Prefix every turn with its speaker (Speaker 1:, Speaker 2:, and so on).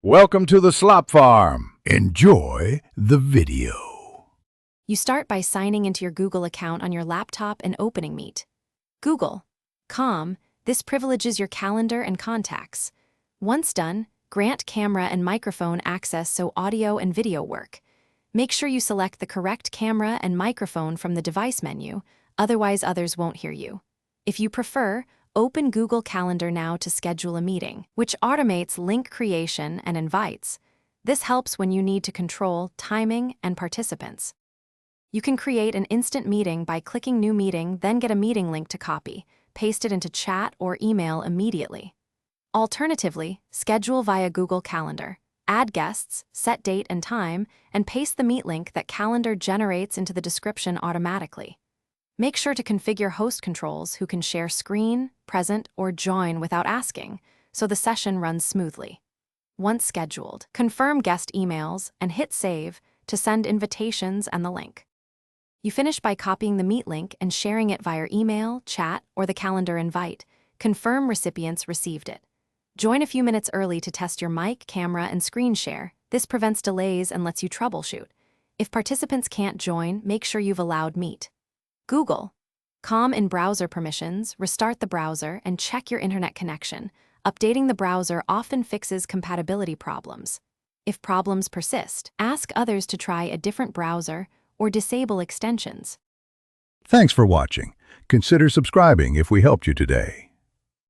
Speaker 1: Welcome to the Slop Farm. Enjoy the video.
Speaker 2: You start by signing into your Google account on your laptop and opening Meet. Google.com, this privileges your calendar and contacts. Once done, grant camera and microphone access so audio and video work. Make sure you select the correct camera and microphone from the device menu, otherwise others won't hear you. If you prefer, open Google Calendar now to schedule a meeting, which automates link creation and invites. This helps when you need to control timing and participants. You can create an instant meeting by clicking New Meeting, then get a meeting link to copy, paste it into chat or email immediately. Alternatively, schedule via Google Calendar. Add guests, set date and time, and paste the meet link that Calendar generates into the description automatically. Make sure to configure host controls who can share screen, present, or join without asking, so the session runs smoothly. Once scheduled, confirm guest emails and hit Save to send invitations and the link. You finish by copying the meet link and sharing it via email, chat, or the calendar invite. Confirm recipients received it. Join a few minutes early to test your mic, camera, and screen share. This prevents delays and lets you troubleshoot. If participants can't join, make sure you've allowed Meet. Google.com in browser permissions, restart the browser and check your internet connection. Updating the browser often fixes compatibility problems. If problems persist, ask others to try a different browser or disable extensions.
Speaker 1: Thanks for watching. Consider subscribing if we helped you today.